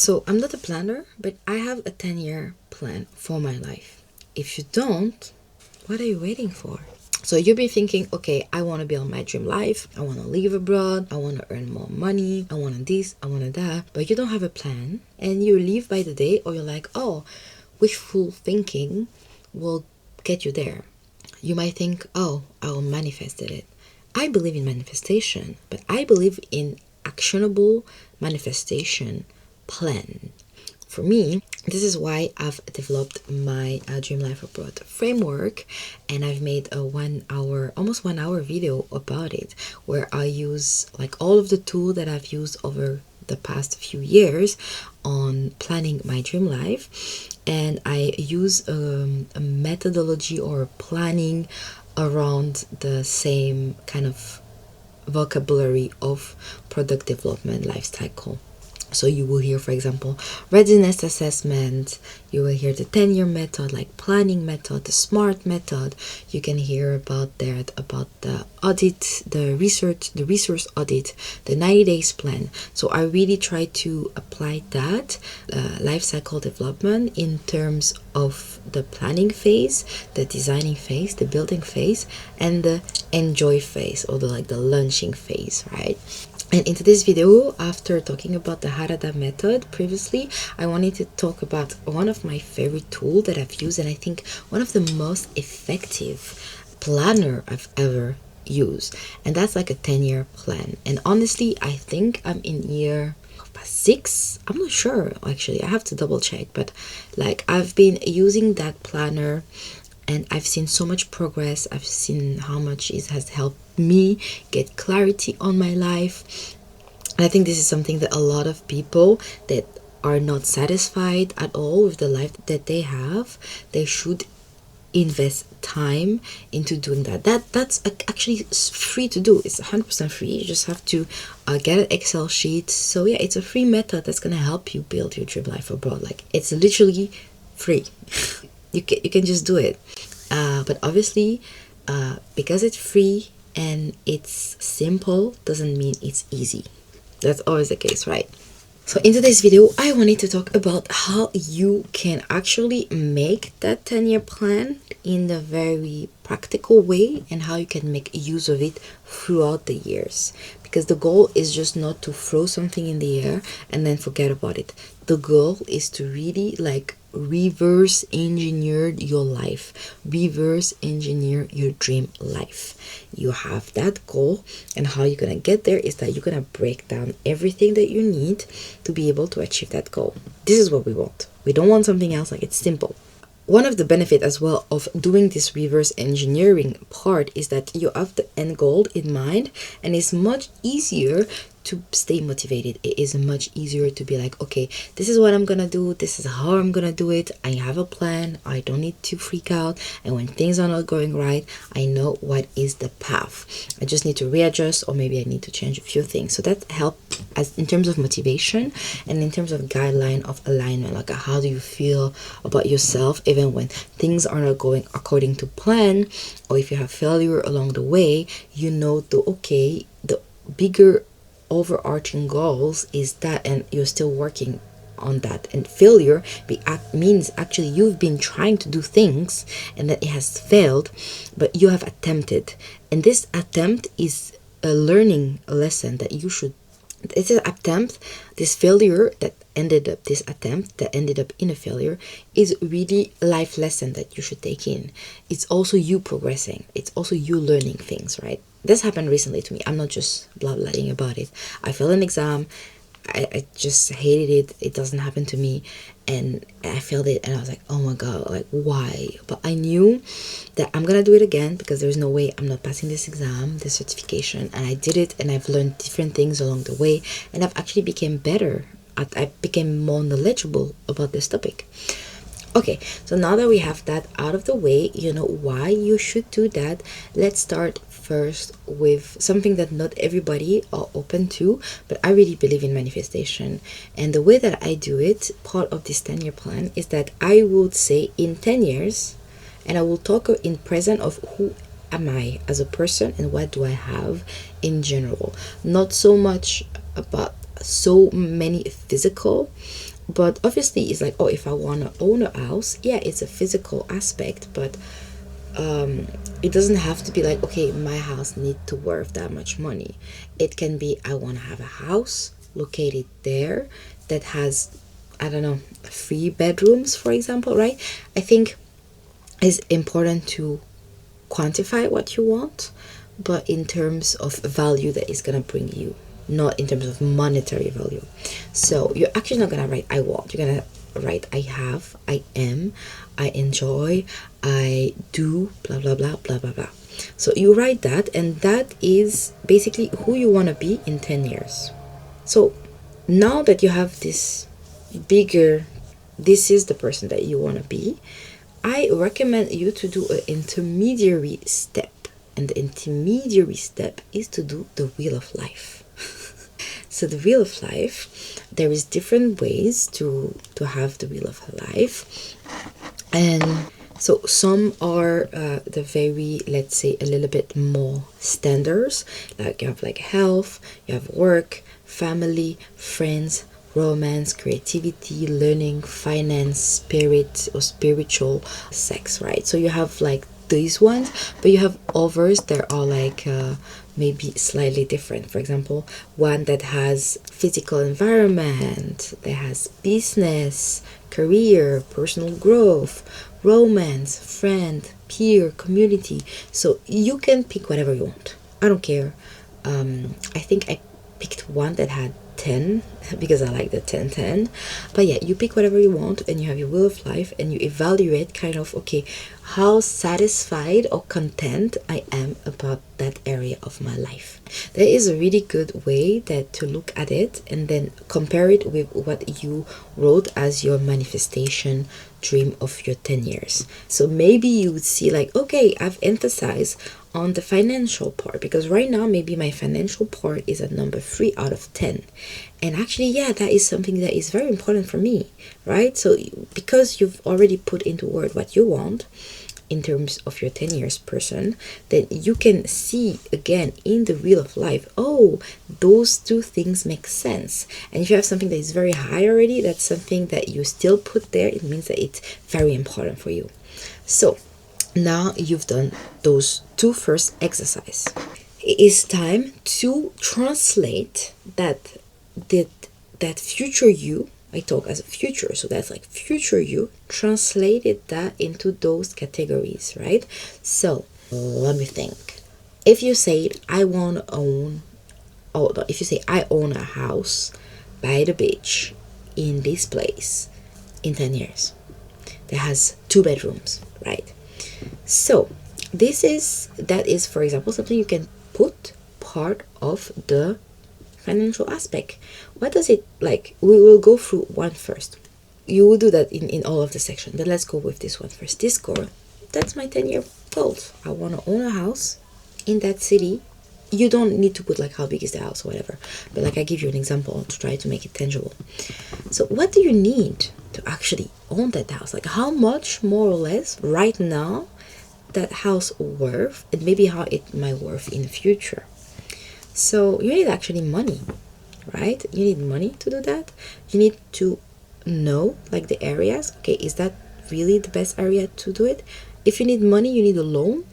So I'm not a planner, but I have a 10-year plan for my life. If you don't, what are you waiting for? So you'll be thinking, okay, I want to build my dream life. I want to live abroad. I want to earn more money. I want this. I want that. But you don't have a plan and you live by the day, or you're like, oh, wishful thinking will get you there. You might think, oh, I'll manifest it. I believe in manifestation, but I believe in actionable manifestation plan. For me, this is why I've developed my Dream Life Abroad framework, and I've made a almost 1 hour video about it, where I use like all of the tools that I've used over the past few years on planning my dream life, and I use a methodology or planning around the same kind of vocabulary of product development life cycle. So you will hear, for example, readiness assessment. You will hear the 10-year method, like planning method, the SMART method. You can hear about the audit, the resource audit, the 90 days plan. So I really try to apply that life cycle development in terms of the planning phase, the designing phase, the building phase, and the enjoy phase, or the launching phase, right? And in today's video, after talking about the Harada method previously, I wanted to talk about one of my favorite tools that I've used, and I think one of the most effective planner I've ever used. And that's like a 10-year plan. And honestly, I think I'm in year 6. I'm not sure, actually. I have to double check. But like, I've been using that planner and I've seen so much progress. I've seen how much it has helped me get clarity on my life. And I think this is something that a lot of people that are not satisfied at all with the life that they have, they should invest time into doing that's actually free to do. It's 100% free. You just have to get an Excel sheet. So yeah, it's a free method that's gonna help you build your dream life abroad. Like, it's literally free. You can just do it. But obviously, because it's free and it's simple, doesn't mean it's easy. That's always the case, right? So in today's video, I wanted to talk about how you can actually make that 10-year plan in a very practical way, and how you can make use of it throughout the years. Because the goal is just not to throw something in the air and then forget about it. The goal is to really reverse engineer your life, reverse engineer your dream life. You have that goal, and how you're gonna get there is that you're gonna break down everything that you need to be able to achieve that goal. This is what we want. We don't want something else. Like, it's simple. One of the benefits as well of doing this reverse engineering part is that you have the end goal in mind, and it's much easier to stay motivated. It is much easier to be like, okay, this is what I'm gonna do, this is how I'm gonna do it. I have a plan. I don't need to freak out, and when things are not going right, I know what is the path. I just need to readjust, or maybe I need to change a few things. So that helps as in terms of motivation, and in terms of guideline of alignment. Like, how do you feel about yourself even when things are not going according to plan, or if you have failure along the way, you know the bigger overarching goals is that, and you're still working on that. And failure means actually you've been trying to do things and that it has failed, but you have attempted, and this attempt is a learning lesson that you should. This attempt, this failure that ended up, this attempt that ended up in a failure, is really a life lesson that you should take in. It's also you progressing. It's also you learning things, right? This happened recently to me. I'm not just blah-blahing about it. I failed an exam. I just hated it. It doesn't happen to me. And I failed it, and I was like, oh my god, like, why? But I knew that I'm gonna do it again, because there's no way I'm not passing this exam, this certification. And I did it, and I've learned different things along the way, and I've actually became better. I became more knowledgeable about this topic. Okay, so now that we have that out of the way, you know why you should do that. Let's start first with something that not everybody are open to, but I really believe in manifestation. And the way that I do it, part of this 10-year plan, is that I would say in 10 years, and I will talk in present of who am I as a person and what do I have in general. Not so much about so many physical But obviously it's like, oh, if I want to own a house, yeah, it's a physical aspect, but it doesn't have to be like, okay, my house need to worth that much money. It can be, I want to have a house located there that has, I don't know, 3 bedrooms, for example, right? I think it's important to quantify what you want, but in terms of value that is going to bring you, not in terms of monetary value. So you're actually not going to write I want, you're going to write I have, I am, I enjoy, I do, blah blah blah blah blah blah. So you write that, and that is basically who you want to be in 10 years. So now that you have this bigger, this is the person that you want to be, I recommend you to do an intermediary step. And the intermediary step is to do the wheel of life. So the wheel of life, there is different ways to have the wheel of life. And so some are the very, let's say, a little bit more standards. Like you have like health, you have work, family, friends, romance, creativity, learning, finance, spirit or spiritual, sex, right? So you have like these ones, but you have others that are like maybe slightly different. For example, one that has physical environment, that has business, career, personal growth, romance, friend, peer, community. So you can pick whatever you want. I don't care. I think I picked one that had 10 because I like the 10-10. But yeah, you pick whatever you want and you have your wheel of life and you evaluate kind of, okay, how satisfied or content I am about that area of my life. There is a really good way that to look at it and then compare it with what you wrote as your manifestation dream of your 10 years. So maybe you would see like, okay, I've emphasized on the financial part, because right now maybe my financial part is at number 3 out of 10, and actually, yeah, that is something that is very important for me, right? So because you've already put into word what you want in terms of your 10 years person, then you can see again in the wheel of life, oh, those two things make sense. And if you have something that is very high already, that's something that you still put there, it means that it's very important for you. So now you've done those 2 first exercise. It is time to translate that future you. I talk as a future, so that's like future you, translated that into those categories, right? So let me think. If you say I want to own, oh, if you say I own a house by the beach in this place in 10 years that has 2 bedrooms, right? So that is for example something you can put part of the financial aspect. What does it like? We will go through one first. You will do that in all of the section, but let's go with this one first. This goal, that's my 10-year goals. I want to own a house in that city. You don't need to put like how big is the house or whatever, but like I give you an example to try to make it tangible. So what do you need to actually own that house? Like how much more or less right now that house worth, and maybe how it might worth in the future. So you need actually money, right? You need money to do that. You need to know like the areas. Okay, is that really the best area to do it? If you need money, you need a loan.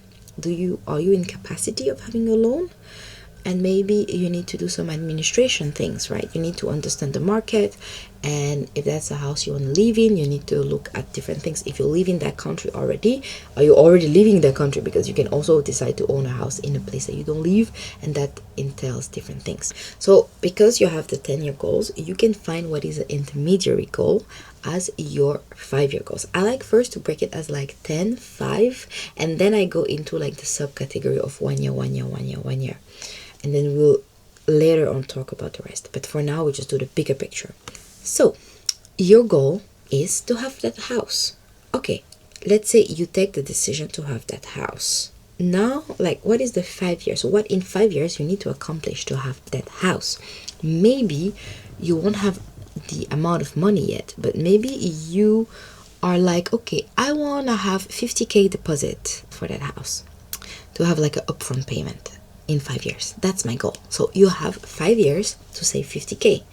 Are you in capacity of having a loan? And maybe you need to do some administration things, right? You need to understand the market, and if that's a house you want to live in, you need to look at different things. If you live in that country already, are you already living in that country? Because you can also decide to own a house in a place that you don't live, and that entails different things. So because you have the 10-year goals, you can find what is an intermediary goal as your 5-year goals. I like first to break it as like 10, 5, and then I go into like the subcategory of 1 year, 1 year, 1 year, 1 year. And then we'll later on talk about the rest. But for now, we just do the bigger picture. So your goal is to have that house. Okay, let's say you take the decision to have that house. Now, like, what is the 5 years? So what in 5 years you need to accomplish to have that house? Maybe you won't have the amount of money yet, but maybe you are like, okay, I want to have 50K deposit for that house to have like an upfront payment in 5 years. That's my goal. So you have 5 years to save 50K.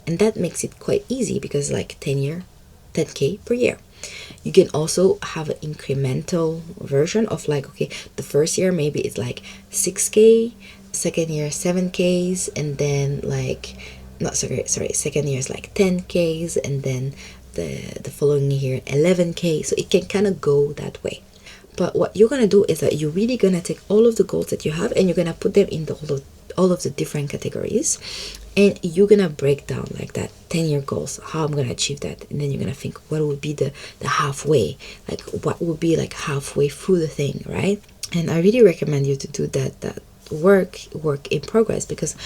And that makes it quite easy because like 10K per year. You can also have an incremental version of like, okay, the first year maybe it's like 6K, second year 7Ks, and then like, not sorry, second year is like 10Ks, and then the following year 11K. So it can kind of go that way. But what you're gonna do is that you're really gonna take all of the goals that you have and you're gonna put them in all of the different categories, and you're gonna break down like that 10-year goals, how I'm gonna achieve that, and then you're gonna think what would be the halfway, like what would be like halfway through the thing, right? And I really recommend you to do that work in progress, because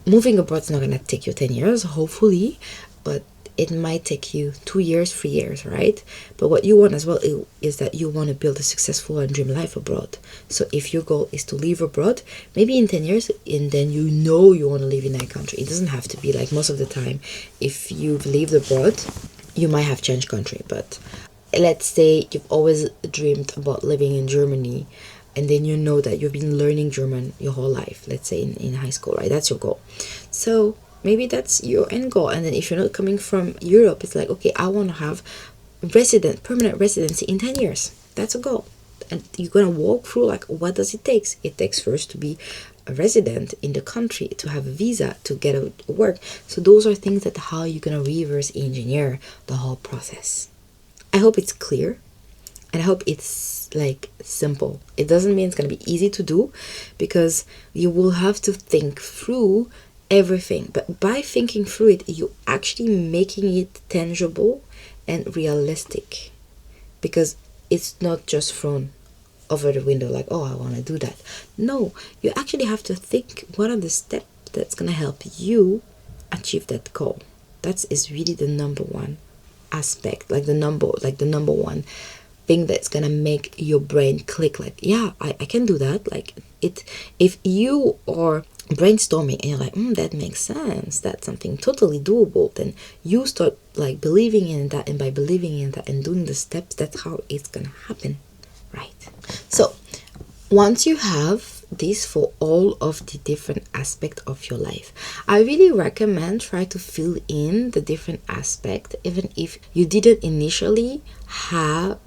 moving abroad is not gonna take you 10 years, hopefully, but it might take you 2 years, 3 years, right? But what you want as well is that you want to build a successful and dream life abroad. So if your goal is to live abroad, maybe in 10 years, and then you want to live in that country. It doesn't have to be like most of the time. If you've lived abroad, you might have changed country. But let's say you've always dreamed about living in Germany, and then you know that you've been learning German your whole life, let's say in high school, right? That's your goal. So maybe that's your end goal. And then if you're not coming from Europe, it's like, okay, I want to have permanent residency in 10 years. That's a goal. And you're going to walk through like, what does it take? It takes first to be a resident in the country, to have a visa, to get a work. So those are things that how you're going to reverse engineer the whole process. I hope it's clear, and I hope it's like simple. It doesn't mean it's going to be easy to do, because you will have to think through everything, but by thinking through it, you're actually making it tangible and realistic, because it's not just thrown over the window like, oh, I want to do that. No, you actually have to think, what are the steps that's going to help you achieve that goal? That is really the number one aspect, like the number one thing that's gonna make your brain click, like, yeah, I can do that. Like it, if you are brainstorming and you're like, that makes sense, that's something totally doable, then you start like believing in that, and by believing in that and doing the steps, that's how it's gonna happen, right? So once you have this for all of the different aspects of your life, I really recommend try to fill in the different aspects, even if you didn't initially have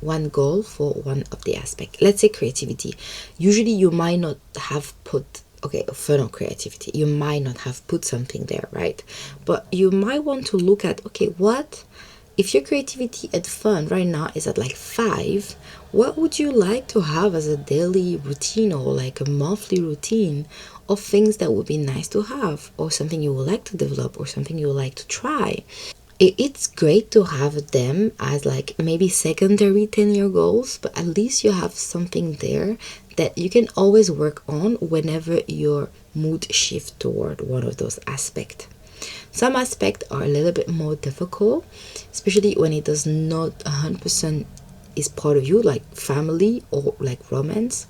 one goal for one of the aspects. Let's say creativity. Usually you might not have put, okay, fun or creativity, you might not have put something there, right? But you might want to look at, okay, what if your creativity and fun right now is at like 5, what would you like to have as a daily routine, or like a monthly routine of things that would be nice to have, or something you would like to develop, or something you would like to try? It's great to have them as like maybe secondary 10-year goals, but at least you have something there that you can always work on whenever your mood shifts toward one of those aspects. Some aspects are a little bit more difficult, especially when it does not 100% is part of you, like family or like romance.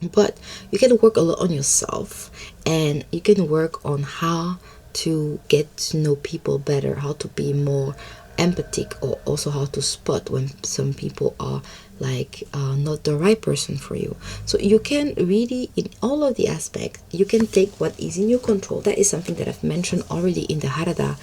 But you can work a lot on yourself, and you can work on how to get to know people better, how to be more empathic, or also how to spot when some people are like not the right person for you. So you can really, in all of the aspects, you can take what is in your control. That is something that I've mentioned already in the Harada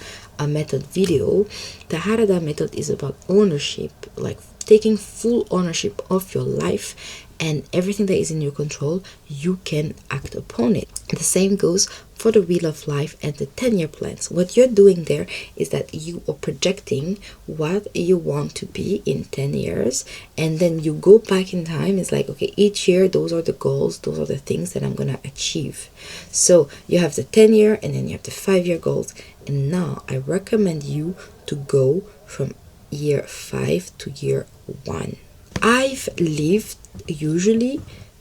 method video. The Harada method is about ownership, like taking full ownership of your life, and everything that is in your control, you can act upon it. The same goes for the wheel of life and the 10-year plans. What you're doing there is that you are projecting what you want to be in 10 years, and then you go back in time. It's like, okay, each year those are the goals, those are the things that I'm gonna achieve. So you have the 10-year, and then you have the 5-year goals. And now I recommend you to go from year 5 to year 1. I've lived usually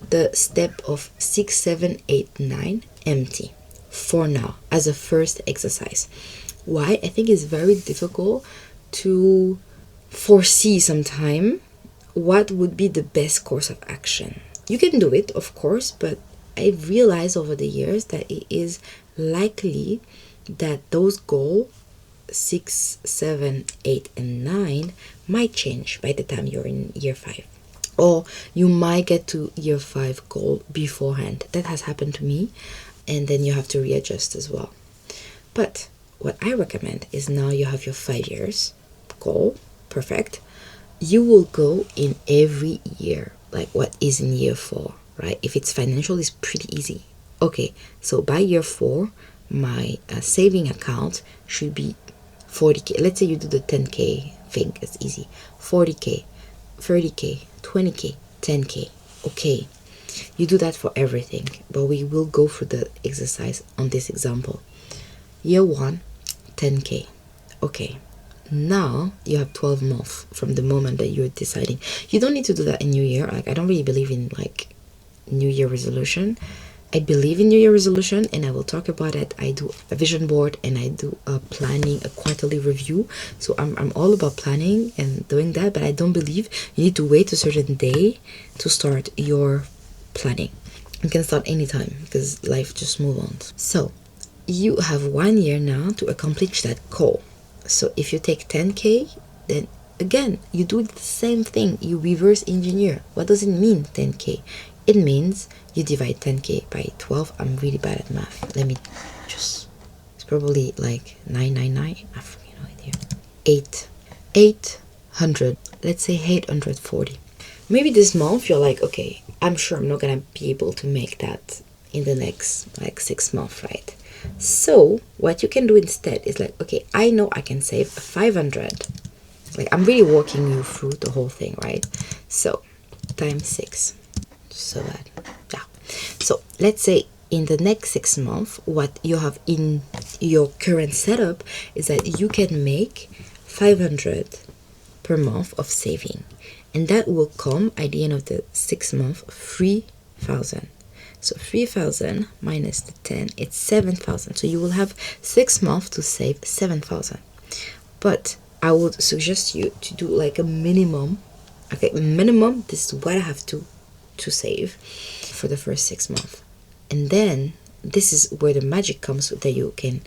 the step of 6, 7, 8, 9 empty for now as a first exercise. Why? I think it's very difficult to foresee sometime what would be the best course of action. You can do it, of course, but I realized over the years that it is likely that those goals 6, 7, 8, and 9 might change by the time you're in year 5. Or you might get to year 5 goal beforehand. That has happened to me, and then you have to readjust as well. But what I recommend is now you have your 5 years goal. Perfect. You will go in every year, like what is in year 4, right? If it's financial, it's pretty easy. Okay, so by year 4, my saving account should be 40k. Let's say you do the 10k thing, it's easy. 40k, 30k, 20k, 10k. Okay, you do that for everything, but we will go through the exercise on this example. Year 1, 10k. Okay, now you have 12 months from the moment that you're deciding. You don't need to do that in New Year. Like, I don't really believe in like New Year resolution. I believe in New Year resolution, and I will talk about it. I do a vision board, and I do a planning, a quarterly review. So I'm all about planning and doing that, but I don't believe you need to wait a certain day to start your planning. You can start anytime because life just moves on. So you have 1 year now to accomplish that goal. So if you take 10k, then again, you do the same thing. You reverse engineer. What does it mean, 10k? It means you divide 10k by 12. I'm really bad at math. Let me just, it's probably like 999. I have no idea. 800. Let's say 840. Maybe this month you're like, okay, I'm sure I'm not gonna be able to make that in the next like 6 months, right? So what you can do instead is like, okay, I know I can save 500. Like, I'm really walking you through the whole thing, right? So times 6. So that, yeah. So let's say in the next 6 months, what you have in your current setup is that you can make 500 per month of saving, and that will come at the end of the 6 months, 3,000. So 3,000 minus the 10, it's 7,000. So you will have 6 months to save 7,000. But I would suggest you to do like a minimum. Okay, minimum, this is what I have to save for the first 6 months. And then this is where the magic comes, that you can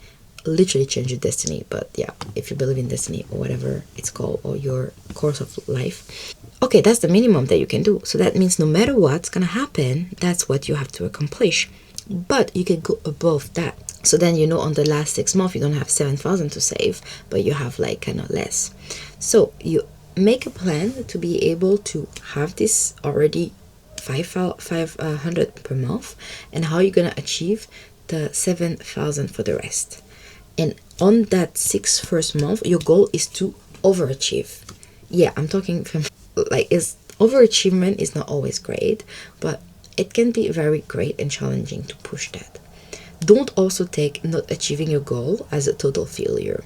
literally change your destiny. But yeah, if you believe in destiny or whatever it's called, or your course of life, okay, that's the minimum that you can do. So that means no matter what's gonna happen, that's what you have to accomplish. But you can go above that. So then, you know, on the last 6 months, you don't have 7,000 to save, but you have like kind of less. So you make a plan to be able to have this already 500 per month, and how you're gonna achieve the 7,000 for the rest. And on that first month, your goal is to overachieve. Yeah, I'm talking from like, is overachievement is not always great, but it can be very great and challenging to push that. Don't also take not achieving your goal as a total failure,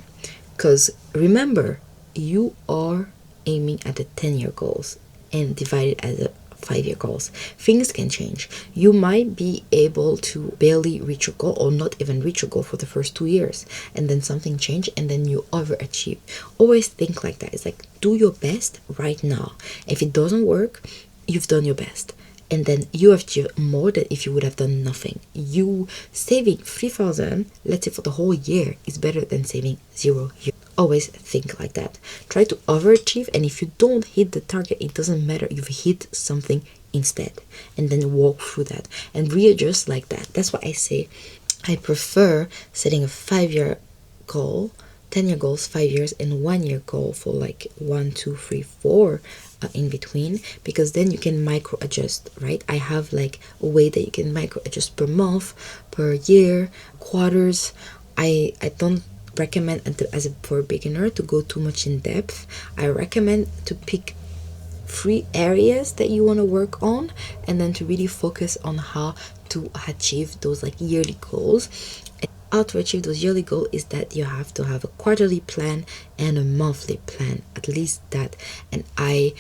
because remember, you are aiming at the 10-year goals and divided as a 5-year goals. Things can change. You might be able to barely reach your goal, or not even reach your goal for the first 2 years, and then something change, and then you overachieve. Always think like that. It's like, do your best right now. If it doesn't work, you've done your best, and then you have achieved more than if you would have done nothing. You saving 3,000, let's say for the whole year, is better than saving 0 here. Always think like that. Try to overachieve, and if you don't hit the target, it doesn't matter. You've hit something instead, and then walk through that and readjust like that. That's why I say I prefer setting a 5-year goal, 10-year goals, 5 years, and 1-year goal for like 1, 2, 3, 4 in between, because then you can micro adjust, right? I have like a way that you can micro adjust per month, per year, quarters. I don't recommend for a beginner to go too much in depth. I recommend to pick 3 areas that you want to work on, and then to really focus on how to achieve those like yearly goals. And how to achieve those yearly goals is that you have to have a quarterly plan and a monthly plan, at least that. And I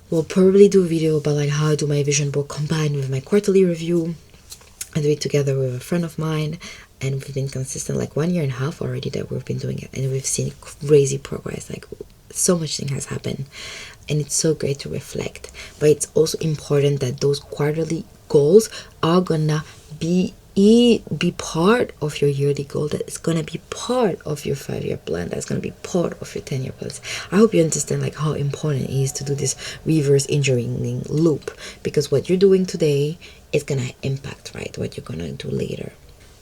will probably do a video about like how I do my vision board combined with my quarterly review. I do it together with a friend of mine, and we've been consistent like 1.5 years already that we've been doing it, and we've seen crazy progress. Like, so much thing has happened, and it's so great to reflect. But it's also important that those quarterly goals are gonna be part of your yearly goal, that it's gonna be part of your 5-year plan, that's gonna be part of your 10-year plans. I hope you understand like how important it is to do this reverse engineering loop, because what you're doing today is gonna impact, right, what you're gonna do later.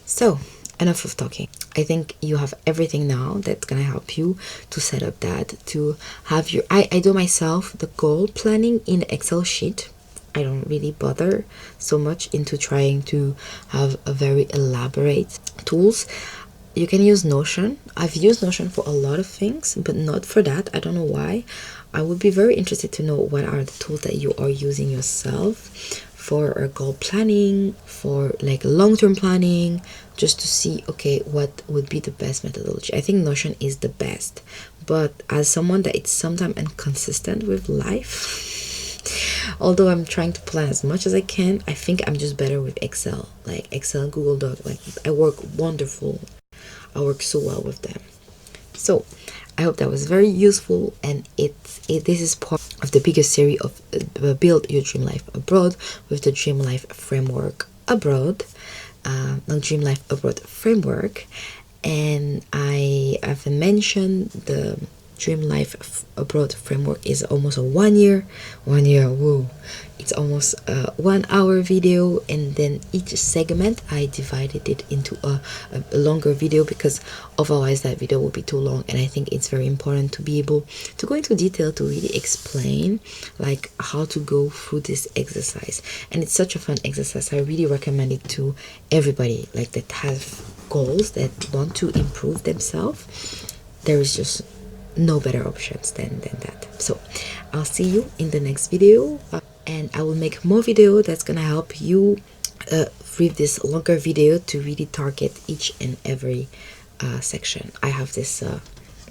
So enough of talking. I think you have everything now that's gonna help you to set up that, to have your I do myself the goal planning in Excel sheet. I don't really bother so much into trying to have a very elaborate tools. You can use Notion. I've used Notion for a lot of things, but not for that. I don't know why. I would be very interested to know what are the tools that you are using yourself for goal planning, for like long-term planning, just to see, okay, what would be the best methodology. I think Notion is the best, but as someone that it's sometimes inconsistent with life, although I'm trying to plan as much as I can, I think I'm just better with Excel, like Excel, Google Doc. Like I work wonderful. I work so well with them. So I hope that was very useful, and this is part of the biggest series of Build Your Dream Life Abroad with the Dream Life Framework Abroad, the Dream Life Abroad Framework. And I have mentioned the Dream Life Abroad Framework is almost a 1 year, woo. It's almost a 1 hour video, and then each segment I divided it into a longer video, because otherwise that video will be too long. And I think it's very important to be able to go into detail to really explain like how to go through this exercise. And it's such a fun exercise. I really recommend it to everybody like that have goals, that want to improve themselves. There is just no better options than that. So I'll see you in the next video, and I will make more video that's gonna help you read this longer video to really target each and every section. I have this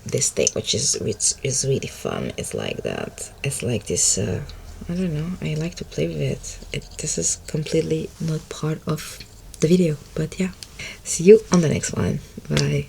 this thing which is really fun. It's like that. It's like this I don't know, I like to play with it. This is completely not part of the video, but yeah. See you on the next one. Bye.